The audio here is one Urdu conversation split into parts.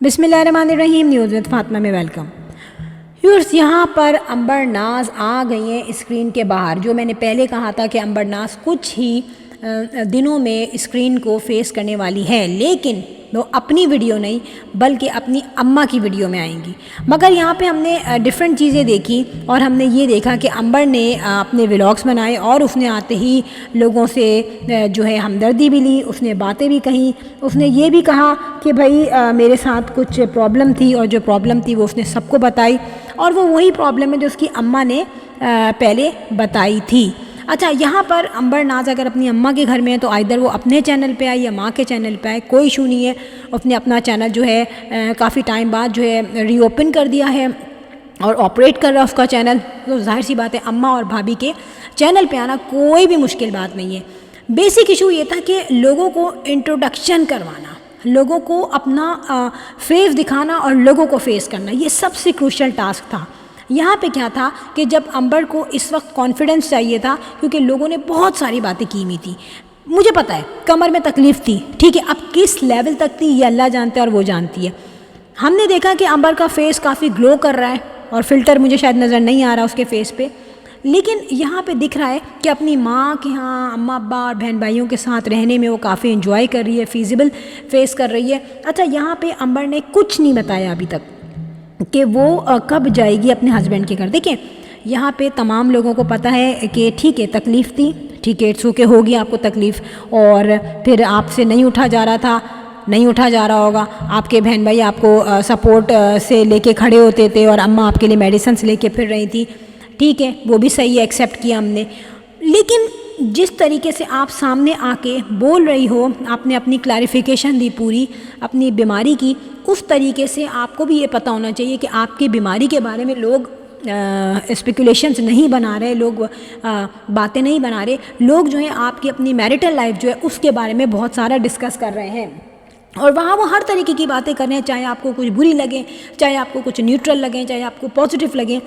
بسم اللہ الرحمن الرحیم، نیوز وتھ فاطمہ میں ویلکم ویورز۔ یہاں پر امبر ناز آ گئی ہیں اسکرین کے باہر۔ جو میں نے پہلے کہا تھا کہ امبر ناز کچھ ہی دنوں میں اسکرین کو فیس کرنے والی ہے، لیکن وہ اپنی ویڈیو نہیں بلکہ اپنی اماں کی ویڈیو میں آئیں گی۔ مگر یہاں پہ ہم نے ڈیفرنٹ چیزیں دیکھی اور ہم نے یہ دیکھا کہ امبر نے اپنے ولاگس بنائے اور اس نے آتے ہی لوگوں سے جو ہے ہمدردی بھی لی، اس نے باتیں بھی کہیں، اس نے یہ بھی کہا کہ بھائی میرے ساتھ کچھ پرابلم تھی اور جو پرابلم تھی وہ اس نے سب کو بتائی، اور وہ وہی پرابلم ہے جو اس کی اماں نے پہلے بتائی تھی۔ اچھا، یہاں پر امبر ناز اگر اپنی اماں کے گھر میں ہے تو آئدر وہ اپنے چینل پہ آئے یا ماں کے چینل پہ آئے، کوئی ایشو نہیں ہے۔ اس نے اپنا چینل جو ہے کافی ٹائم بعد جو ہے ری اوپن کر دیا ہے اور آپریٹ کر رہا ہے اس کا چینل، تو ظاہر سی بات ہے اماں اور بھابھی کے چینل پہ آنا کوئی بھی مشکل بات نہیں ہے۔ بیسک ایشو یہ تھا کہ لوگوں کو انٹروڈکشن کروانا، لوگوں کو اپنا فیس دکھانا اور لوگوں کو فیس کرنا، یہ سب سے کروشل ٹاسک تھا۔ یہاں پہ کیا تھا کہ جب امبر کو اس وقت کانفیڈنس چاہیے تھا، کیونکہ لوگوں نے بہت ساری باتیں کی ہوئی تھی۔ مجھے پتہ ہے کمر میں تکلیف تھی، ٹھیک ہے، اب کس لیول تک تھی یہ اللہ جانتا ہے اور وہ جانتی ہے۔ ہم نے دیکھا کہ امبر کا فیس کافی گلو کر رہا ہے اور فلٹر مجھے شاید نظر نہیں آ رہا اس کے فیس پہ، لیکن یہاں پہ دکھ رہا ہے کہ اپنی ماں کے ہاں اماں ابا اور بہن بھائیوں کے ساتھ رہنے میں وہ کافی انجوائے کر رہی ہے، فیزیبل فیس کر رہی ہے۔ اچھا، یہاں پہ امبر نے کچھ نہیں بتایا ابھی تک کہ وہ کب جائے گی اپنے ہسبینڈ کے گھر۔ دیکھیں یہاں پہ تمام لوگوں کو پتہ ہے کہ ٹھیک ہے تکلیف تھی، ٹھیک ہے اٹس اوکے، ہوگی آپ کو تکلیف، اور پھر آپ سے نہیں اٹھا جا رہا تھا، نہیں اٹھا جا رہا ہوگا، آپ کے بہن بھائی آپ کو سپورٹ سے لے کے کھڑے ہوتے تھے اور اماں آپ کے لیے میڈیسنس لے کے پھر رہی تھی، ٹھیک ہے وہ بھی صحیح ہے، ایکسیپٹ کیا ہم نے۔ لیکن جس طریقے سے آپ سامنے آ کے بول رہی ہو، آپ نے اپنی کلیریفیکیشن دی پوری اپنی بیماری کی، اس طریقے سے آپ کو بھی یہ پتہ ہونا چاہیے کہ آپ کی بیماری کے بارے میں لوگ اسپیکولیشنز نہیں بنا رہے، لوگ باتیں نہیں بنا رہے، لوگ جو ہیں آپ کی اپنی میریٹل لائف جو ہے اس کے بارے میں بہت سارا ڈسکس کر رہے ہیں، اور وہاں وہ ہر طریقے کی باتیں کر رہے ہیں، چاہے آپ کو کچھ بری لگیں، چاہے آپ کو کچھ نیوٹرل لگیں، چاہے آپ کو پازیٹیو لگیں،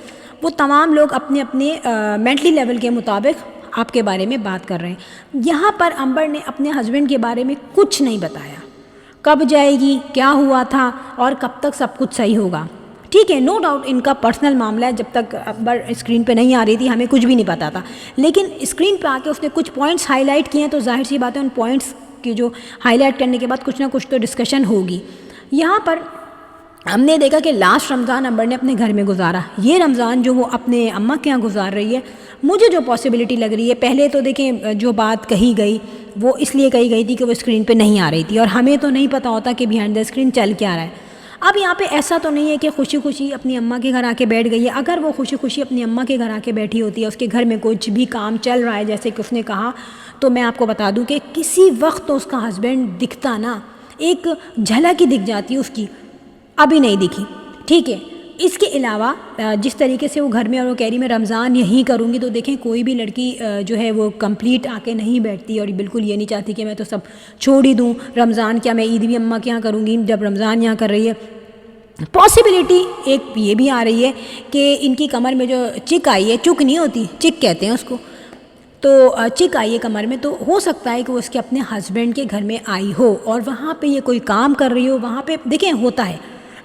وہ تمام لوگ اپنے اپنے مینٹلی لیول کے مطابق آپ کے بارے میں بات کر رہے ہیں۔ یہاں پر امبر نے اپنے ہسبینڈ کے بارے میں کچھ نہیں بتایا، کب جائے گی، کیا ہوا تھا اور کب تک سب کچھ صحیح ہوگا، ٹھیک ہے نو ڈاؤٹ ان کا پرسنل معاملہ ہے، جب تک امبر اسکرین پہ نہیں آ رہی تھی ہمیں کچھ بھی نہیں پتا تھا، لیکن اسکرین پہ آ کے اس نے کچھ پوائنٹس ہائی لائٹ کیے ہیں تو ظاہر سی بات ہے ان پوائنٹس کی جو ہائی لائٹ کرنے کے بعد کچھ نہ کچھ تو ڈسکشن ہوگی۔ یہاں پر ہم نے دیکھا کہ لاسٹ رمضان امبر نے اپنے گھر میں گزارا، یہ رمضان جو وہ اپنے اماں کے یہاں گزار رہی ہے، مجھے جو پاسبلٹی لگ رہی ہے، پہلے تو دیکھیں جو بات کہی گئی وہ اس لیے کہی گئی تھی کہ وہ اسکرین پہ نہیں آ رہی تھی اور ہمیں تو نہیں پتہ ہوتا کہ بیہائنڈ دا اسکرین چل کیا رہا ہے۔ اب یہاں پہ ایسا تو نہیں ہے کہ خوشی خوشی اپنی اماں کے گھر آ کے بیٹھ گئی ہے، اگر وہ خوشی خوشی اپنی اماں کے گھر آ کے بیٹھی ہوتی ہے، اس کے گھر میں کچھ بھی کام چل رہا ہے جیسے کہ اس نے کہا، تو میں آپ کو بتا دوں کہ کسی وقت تو اس کا ہسبینڈ دکھتا نا، ایک جھلک ہی دکھ جاتی اس کی، ابھی نہیں دکھی، ٹھیک ہے۔ اس کے علاوہ جس طریقے سے وہ گھر میں اور وہ کہہ رہی میں رمضان یہیں کروں گی، تو دیکھیں کوئی بھی لڑکی جو ہے وہ کمپلیٹ آ کے نہیں بیٹھتی اور بالکل یہ نہیں چاہتی کہ میں تو سب چھوڑ ہی دوں، رمضان کیا میں عید بھی اماں کے یہاں کروں گی جب رمضان یہاں کر رہی ہے۔ پاسبلٹی ایک یہ بھی آ رہی ہے کہ ان کی کمر میں جو چک آئی ہے، چک نہیں ہوتی، چک کہتے ہیں اس کو، تو چک آئی ہے کمر میں، تو ہو سکتا ہے کہ وہ اس کے اپنے ہسبینڈ کے گھر میں آئی ہو اور وہاں پہ یہ کوئی کام کر رہی ہو، وہاں پہ دیکھیں ہوتا ہے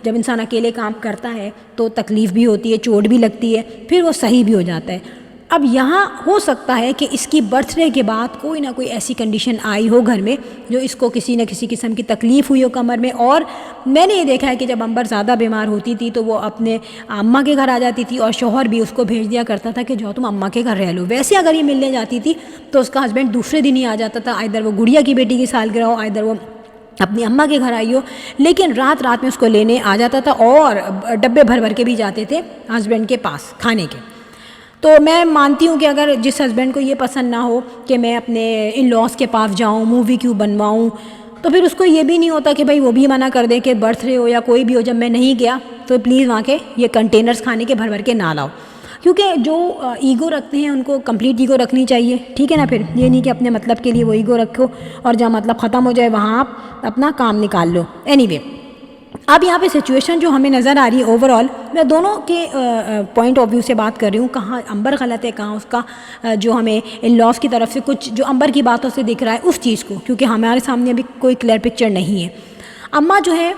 جب انسان اکیلے کام کرتا ہے تو تکلیف بھی ہوتی ہے، چوٹ بھی لگتی ہے، پھر وہ صحیح بھی ہو جاتا ہے۔ اب یہاں ہو سکتا ہے کہ اس کی برتھ ڈے کے بعد کوئی نہ کوئی ایسی کنڈیشن آئی ہو گھر میں جو اس کو کسی نہ کسی قسم کی تکلیف ہوئی ہو کمر میں، اور میں نے یہ دیکھا ہے کہ جب امبر زیادہ بیمار ہوتی تھی تو وہ اپنے اماں کے گھر آ جاتی تھی اور شوہر بھی اس کو بھیج دیا کرتا تھا کہ جو تم اماں کے گھر رہ لو۔ ویسے اگر یہ ملنے جاتی تھی تو اس کا ہسبینڈ دوسرے دن ہی آ جاتا تھا، ادھر وہ گڑیا کی بیٹی کی سالگرہ ہو، ادھر وہ اپنی اماں کے گھر آئی ہو، لیکن رات رات میں اس کو لینے آ جاتا تھا اور ڈبے بھر بھر کے بھی جاتے تھے ہسبینڈ کے پاس کھانے کے۔ تو میں مانتی ہوں کہ اگر جس ہسبینڈ کو یہ پسند نہ ہو کہ میں اپنے ان لاس کے پاس جاؤں، مووی کیوں بنواؤں، تو پھر اس کو یہ بھی نہیں ہوتا کہ بھائی وہ بھی منع کر دے کہ برتھ ڈے ہو یا کوئی بھی ہو، جب میں نہیں گیا تو پلیز وہاں کے یہ کنٹینرز کھانے کے بھر بھر کے نہ لاؤ، کیونکہ جو ایگو رکھتے ہیں ان کو کمپلیٹ ایگو رکھنی چاہیے، ٹھیک ہے نا۔ پھر یہ نہیں کہ اپنے مطلب کے لیے وہ ایگو رکھو اور جہاں مطلب ختم ہو جائے وہاں آپ اپنا کام نکال لو۔ اینی وے، اب یہاں پہ سچویشن جو ہمیں نظر آ رہی ہے اوور آل، میں دونوں کے پوائنٹ آف ویو سے بات کر رہی ہوں، کہاں امبر غلط ہے، کہاں اس کا جو ہمیں ان لاس کی طرف سے کچھ جو امبر کی باتوں سے دکھ رہا ہے اس چیز کو، کیونکہ ہمارے سامنے ابھی کوئی کلیئر پکچر نہیں ہے۔ اماں جو ہے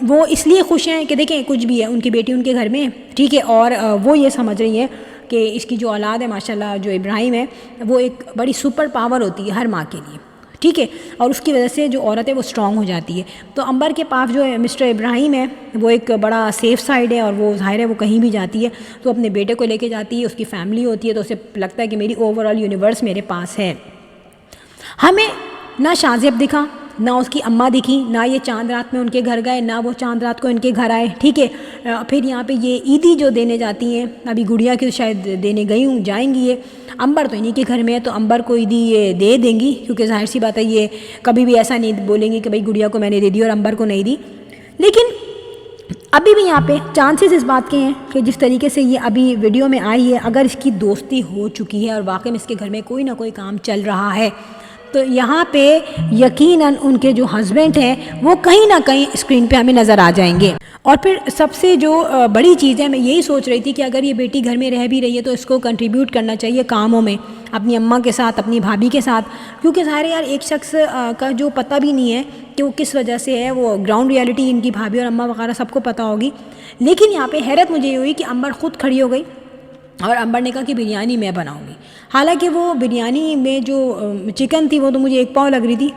وہ اس لیے خوش ہیں کہ دیکھیں کچھ بھی ہے ان کی بیٹی ان کے گھر میں، ٹھیک ہے، اور وہ یہ سمجھ رہی ہیں کہ اس کی جو اولاد ہے ماشاءاللہ جو ابراہیم ہے وہ ایک بڑی سپر پاور ہوتی ہے ہر ماں کے لیے، ٹھیک ہے، اور اس کی وجہ سے جو عورت ہے وہ اسٹرانگ ہو جاتی ہے۔ تو امبر کے پاس جو ہے مسٹر ابراہیم ہے وہ ایک بڑا سیف سائڈ ہے، اور وہ ظاہر ہے وہ کہیں بھی جاتی ہے تو اپنے بیٹے کو لے کے جاتی ہے، اس کی فیملی ہوتی ہے، تو اسے لگتا ہے کہ میری اوور آل یونیورس میرے پاس ہے۔ ہمیں نہ شاہ زیب دکھا، نہ اس کی اماں دکھی، نہ یہ چاند رات میں ان کے گھر گئے، نہ وہ چاند رات کو ان کے گھر آئے، ٹھیک ہے۔ پھر یہاں پہ یہ عیدی جو دینے جاتی ہیں، ابھی گڑیا کی شاید دینے گئی ہوں، جائیں گی یہ، امبر تو انہیں کے گھر میں ہے تو امبر کو عیدی یہ دے دیں گی، کیونکہ ظاہر سی بات ہے یہ کبھی بھی ایسا نہیں بولیں گی کہ بھئی گڑیا کو میں نے دے دی اور امبر کو نہیں دی۔ لیکن ابھی بھی یہاں پہ چانسز اس بات کے ہیں کہ جس طریقے سے یہ ابھی ویڈیو میں آئی ہے، اگر اس کی دوستی ہو چکی ہے اور واقعی میں اس کے گھر میں کوئی نہ کوئی کام چل رہا ہے، تو یہاں پہ یقیناً ان کے جو ہسبینڈ ہیں وہ کہیں نہ کہیں اسکرین پہ ہمیں نظر آ جائیں گے۔ اور پھر سب سے جو بڑی چیز ہے، میں یہی سوچ رہی تھی کہ اگر یہ بیٹی گھر میں رہ بھی رہی ہے تو اس کو کنٹریبیوٹ کرنا چاہیے کاموں میں، اپنی اماں کے ساتھ، اپنی بھابھی کے ساتھ، کیونکہ ظاہر یار ایک شخص کا جو پتہ بھی نہیں ہے کہ وہ کس وجہ سے ہے، وہ گراؤنڈ ریالٹی ان کی بھابھی اور اماں وغیرہ سب کو پتہ ہوگی۔ لیکن یہاں پہ حیرت مجھے یہ ہوئی کہ امبر خود کھڑی ہو گئی اور امبر نے کہا کہ بریانی میں بناؤں گی، حالانکہ وہ بریانی میں جو چکن تھی وہ تو مجھے 1 پاؤ لگ رہی تھی،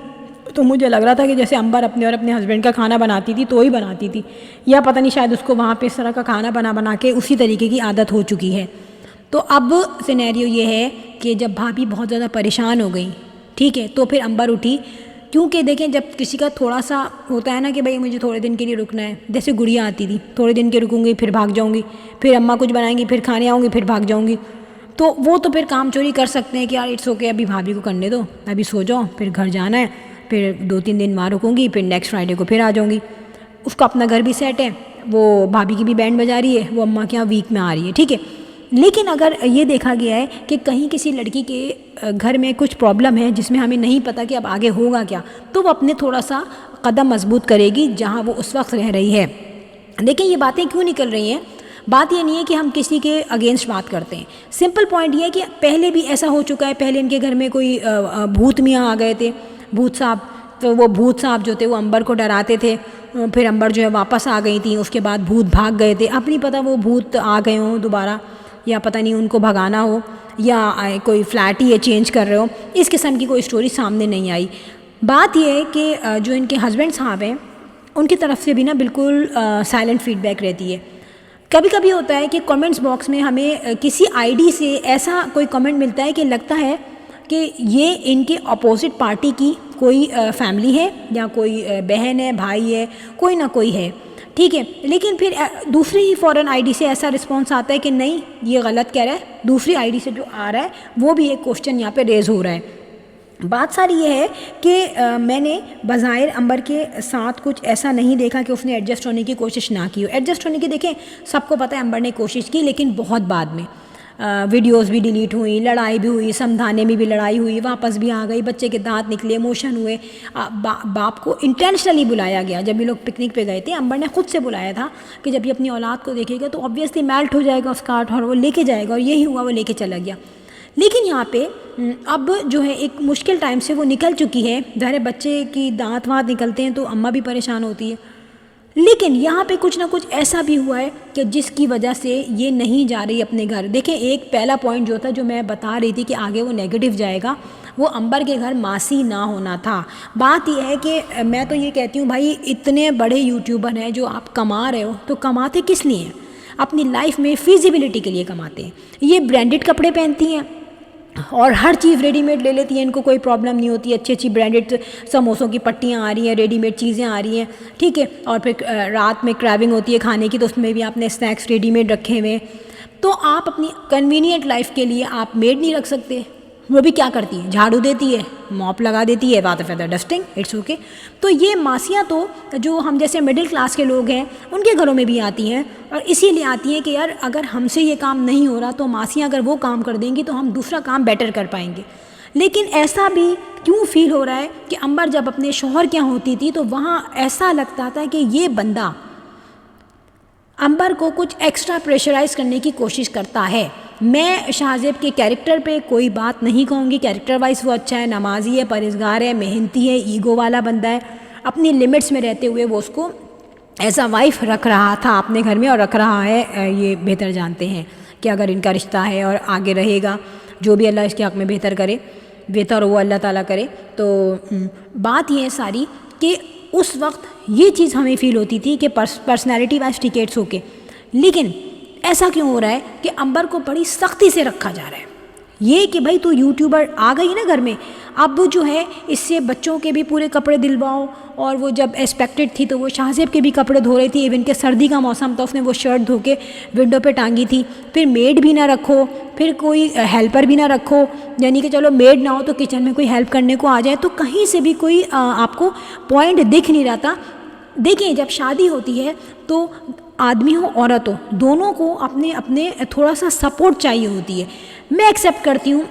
تو مجھے لگ رہا تھا کہ جیسے امبر اپنے اور اپنے ہسبینڈ کا کھانا بناتی تھی تو ہی بناتی تھی، یا پتہ نہیں شاید اس کو وہاں پہ اس طرح کا کھانا بنا کے اسی طریقے کی عادت ہو چکی ہے۔ تو اب سینیریو یہ ہے کہ جب بھابھی بہت زیادہ پریشان ہو گئی، ٹھیک ہے، تو پھر امبر اٹھی، کیونکہ دیکھیں جب کسی کا تھوڑا سا ہوتا ہے نا کہ بھئی مجھے تھوڑے دن کے لیے رکنا ہے، جیسے گڑیا آتی تھی، تھوڑے دن کے رکوں گی پھر بھاگ جاؤں گی، پھر اماں کچھ بنائیں گی پھر کھانے آؤں گی پھر بھاگ جاؤں گی، تو وہ تو پھر کام چوری کر سکتے ہیں کہ یار اٹس اوکے ابھی بھابھی کو کرنے دو، ابھی سو جاؤ، پھر گھر جانا ہے، پھر 2-3 دن وہاں رکوں گی، پھر نیکسٹ فرائیڈے کو پھر آ جاؤں گی۔ اس کا اپنا گھر بھی سیٹ ہے، وہ بھابھی کی بھی بینڈ بجا رہی ہے، وہ اماں کے یہاں ویک میں آ رہی ہے، ٹھیک ہے۔ لیکن اگر یہ دیکھا گیا ہے کہ کہیں کسی لڑکی کے گھر میں کچھ پرابلم ہے جس میں ہمیں نہیں پتہ کہ اب آگے ہوگا کیا، تو وہ اپنے تھوڑا سا قدم مضبوط کرے گی جہاں وہ اس وقت رہ رہی ہے۔ دیکھیں یہ باتیں کیوں نکل رہی ہیں، بات یہ نہیں ہے کہ ہم کسی کے اگینسٹ بات کرتے ہیں، سمپل پوائنٹ یہ ہے کہ پہلے بھی ایسا ہو چکا ہے، پہلے ان کے گھر میں کوئی بھوت میاں آ گئے تھے، بھوت صاحب، تو وہ بھوت صاحب جو تھے وہ امبر کو ڈراتے تھے، پھر امبر جو ہے واپس آ گئی تھیں، اس کے بعد بھوت بھاگ گئے تھے، اب نہیں پتہ وہ بھوت آ گئے ہوں دوبارہ یا پتہ نہیں ان کو بھگانا ہو یا کوئی فلیٹ ہی چینج کر رہے ہو، اس قسم کی کوئی سٹوری سامنے نہیں آئی۔ بات یہ ہے کہ جو ان کے ہسبینڈ صاحب ہیں ان کی طرف سے بھی نا بالکل سائلنٹ فیڈ بیک رہتی ہے۔ کبھی کبھی ہوتا ہے کہ کمنٹس باکس میں ہمیں کسی آئی ڈی سے ایسا کوئی کمنٹ ملتا ہے کہ لگتا ہے کہ یہ ان کے اپوزٹ پارٹی کی کوئی فیملی ہے یا کوئی بہن ہے، بھائی ہے، کوئی نہ کوئی ہے، ٹھیک ہے، لیکن پھر دوسری ہی فورن آئی ڈی سے ایسا رسپانس آتا ہے کہ نہیں یہ غلط کہہ رہا ہے، دوسری آئی ڈی سے جو آ رہا ہے وہ بھی ایک کوشچن یہاں پہ ریز ہو رہا ہے۔ بات ساری یہ ہے کہ میں نے بظاہر امبر کے ساتھ کچھ ایسا نہیں دیکھا کہ اس نے ایڈجسٹ ہونے کی کوشش نہ کی ہو، ایڈجسٹ ہونے کی دیکھیں سب کو پتہ ہے امبر نے کوشش کی لیکن بہت بعد میں، ویڈیوز بھی ڈیلیٹ ہوئی، لڑائی بھی ہوئی، سمجھانے میں بھی لڑائی ہوئی، واپس بھی آ گئی، بچے کے دانت نکلے، ایموشن ہوئے، باپ کو انٹینشنلی بلایا گیا، جب یہ لوگ پکنک پہ گئے تھے امبر نے خود سے بلایا تھا کہ جب یہ اپنی اولاد کو دیکھے گا تو آبویسلی میلٹ ہو جائے گا اس کا ہارٹ اور وہ لے کے جائے گا، اور یہی ہوا، وہ لے کے چلا گیا۔ لیکن یہاں پہ اب جو ہے ایک مشکل ٹائم سے وہ نکل چکی ہے، ظاہر بچے کی دانت وانت نکلتے ہیں تو اماں بھی پریشان ہوتی ہے، لیکن یہاں پہ کچھ نہ کچھ ایسا بھی ہوا ہے کہ جس کی وجہ سے یہ نہیں جا رہی اپنے گھر۔ دیکھیں ایک پہلا پوائنٹ جو تھا جو میں بتا رہی تھی کہ آگے وہ نیگیٹو جائے گا، وہ امبر کے گھر ماسی نہ ہونا تھا۔ بات یہ ہے کہ میں تو یہ کہتی ہوں بھائی اتنے بڑے یوٹیوبر ہیں جو آپ کما رہے ہو تو کماتے کس لیے ہیں؟ اپنی لائف میں فیزیبلٹی کے لیے کماتے ہیں۔ یہ برانڈڈ کپڑے پہنتی ہیں اور ہر چیز ریڈی میڈ لے لیتی ہیں، ان کو کوئی پرابلم نہیں ہوتی، اچھی اچھی برانڈڈ سموسوں کی پٹیاں آ رہی ہیں، ریڈی میڈ چیزیں آ رہی ہیں، ٹھیک ہے، اور پھر رات میں کریونگ ہوتی ہے کھانے کی تو اس میں بھی آپ نے اسنیکس ریڈی میڈ رکھے ہوئے، تو آپ اپنی کنوینئنٹ لائف کے لیے آپ میڈ نہیں رکھ سکتے؟ وہ بھی کیا کرتی ہے، جھاڑو دیتی ہے، موپ لگا دیتی ہے، بات فیدر ڈسٹنگ، اٹس اوکے۔ تو یہ ماسیاں تو جو ہم جیسے مڈل کلاس کے لوگ ہیں ان کے گھروں میں بھی آتی ہیں، اور اسی لیے آتی ہیں کہ یار اگر ہم سے یہ کام نہیں ہو رہا تو ماسیاں اگر وہ کام کر دیں گی تو ہم دوسرا کام بیٹر کر پائیں گے۔ لیکن ایسا بھی کیوں فیل ہو رہا ہے کہ امبر جب اپنے شوہر کے یہاں ہوتی تھی تو وہاں ایسا لگتا تھا کہ یہ بندہ امبر کو کچھ ایکسٹرا پریشرائز کرنے کی کوشش کرتا ہے۔ میں شاہ زیب کے کیریکٹر پہ کوئی بات نہیں کہوں گی، کیریکٹر وائز وہ اچھا ہے، نمازی ہے، پرہیزگار ہے، محنتی ہے، ایگو والا بندہ ہے، اپنی لمٹس میں رہتے ہوئے وہ اس کو ایسا وائف رکھ رہا تھا اپنے گھر میں اور رکھ رہا ہے، یہ بہتر جانتے ہیں کہ اگر ان کا رشتہ ہے اور آگے رہے گا، جو بھی اللہ اس کے حق میں بہتر کرے، بہتر وہ اللہ تعالیٰ کرے۔ تو بات یہ ہے ساری کہ اس وقت یہ چیز ہمیں فیل ہوتی تھی کہ پرسنالٹی وائز ٹکٹس ہو کے، لیکن ایسا کیوں ہو رہا ہے کہ امبر کو بڑی سختی سے رکھا جا رہا ہے؟ یہ کہ بھائی تو یوٹیوبر آ گئی نا گھر میں، اب جو ہے اس سے بچوں کے بھی پورے کپڑے دلواؤ، اور وہ جب ایکسپیکٹڈ تھی تو وہ شاہ زیب کے بھی کپڑے دھو رہی تھی، ایون کہ سردی کا موسم تھا، اس نے وہ شرٹ دھو کے ونڈو پہ ٹانگی تھی۔ پھر میڈ بھی نہ رکھو، پھر کوئی ہیلپر بھی نہ رکھو، یعنی کہ چلو میڈ نہ ہو تو کچن میں کوئی ہیلپ کرنے کو آ جائے، تو کہیں سے بھی کوئی آپ کو پوائنٹ دکھ نہیں رہا تھا۔ دیکھیں جب شادی ہوتی ہے تو آدمی ہو عورت ہو، دونوں کو اپنے تھوڑا سا سپورٹ چاہیے ہوتی ہے۔ میں ایکسیپٹ کرتی ہوں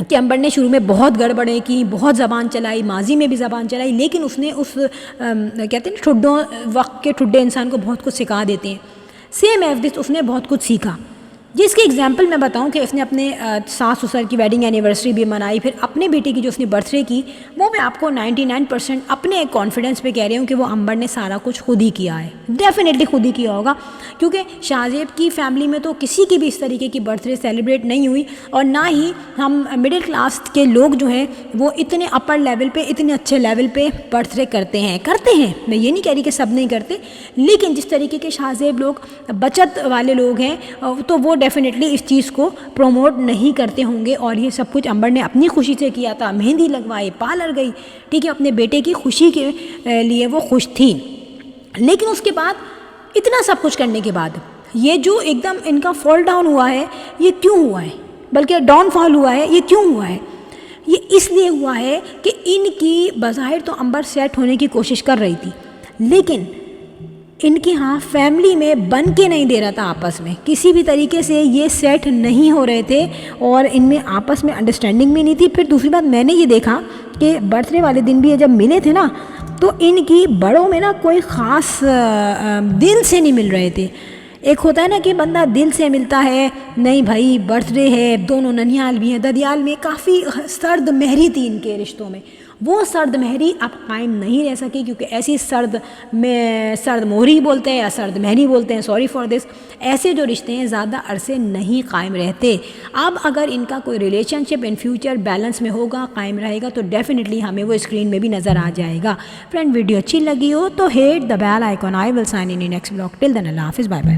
کہ امبر نے شروع میں بہت گڑبڑیں کی، بہت زبان چلائی، ماضی میں بھی زبان چلائی، لیکن اس نے کہتے ہیں ٹھڈوں وقت کے ٹھڈے انسان کو بہت کچھ سکھا دیتے ہیں۔ سیم ایز دس اس نے بہت کچھ سیکھا، جس کی ایگزامپل میں بتاؤں کہ اس نے اپنے ساس سسر کی ویڈنگ اینیورسری بھی منائی، پھر اپنے بیٹے کی جو اس نے برتھ ڈے کی، وہ میں آپ کو 99% اپنے کانفیڈنس پہ کہہ رہی ہوں کہ وہ امبر نے سارا کچھ خود ہی کیا ہے، ڈیفینیٹلی خود ہی کیا ہوگا، کیونکہ شاہ زیب کی فیملی میں تو کسی کی بھی اس طریقے کی برتھ ڈے سیلیبریٹ نہیں ہوئی، اور نہ ہی ہم مڈل کلاس کے لوگ جو ہیں وہ اتنے اپر لیول پہ، اتنے اچھے لیول پہ برتھ ڈے کرتے ہیں۔ میں یہ نہیں کہہ رہی کہ سب نہیں کرتے، لیکن جس طریقے کے شاہ زیب لوگ بچت والے لوگ ہیں تو وہ ڈیفینیٹلی اس چیز کو پروموٹ نہیں کرتے ہوں گے، اور یہ سب کچھ امبر نے اپنی خوشی سے کیا تھا، مہندی لگوائی، پارلر گئی، ٹھیک ہے، اپنے بیٹے کی خوشی کے لیے وہ خوش تھی۔ لیکن اس کے بعد اتنا سب کچھ کرنے کے بعد یہ جو ایک دم ان کا فال ڈاؤن ہوا ہے، یہ کیوں ہوا ہے؟ بلکہ ڈاؤن فال ہوا ہے، یہ کیوں ہوا ہے؟ یہ اس لیے ہوا ہے کہ ان کی بظاہر تو امبر سیٹ ہونے کی کوشش کر رہی تھی، لیکن ان کی فیملی میں بن کے نہیں دے رہا تھا، آپس میں کسی بھی طریقے سے یہ سیٹ نہیں ہو رہے تھے، اور ان میں آپس میں انڈرسٹینڈنگ بھی نہیں تھی۔ پھر دوسری بات میں نے یہ دیکھا کہ برتھ ڈے والے دن بھی یہ جب ملے تھے نا، تو ان کی بڑوں میں نا کوئی خاص دل سے نہیں مل رہے تھے۔ ایک ہوتا ہے نا کہ بندہ دل سے ملتا ہے، نہیں بھائی برتھ ڈے ہے، دونوں ننیال بھی ہیں، ددیال میں کافی سرد مہری تھی ان کے رشتوں میں، وہ سرد مہری اب قائم نہیں رہ سکی، کیونکہ ایسی سرد مہری بولتے ہیں یا سرد مہری بولتے ہیں، سوری فار دس، ایسے جو رشتے ہیں زیادہ عرصے نہیں قائم رہتے۔ اب اگر ان کا کوئی relation ship in future balance میں ہوگا، قائم رہے گا، تو ڈیفینیٹلی ہمیں وہ اسکرین میں بھی نظر آ جائے گا۔ فرینڈ ویڈیو اچھی لگی ہو تو hit the bell icon, I will sign in next blog, till then اللہ حافظ، بائے بائے۔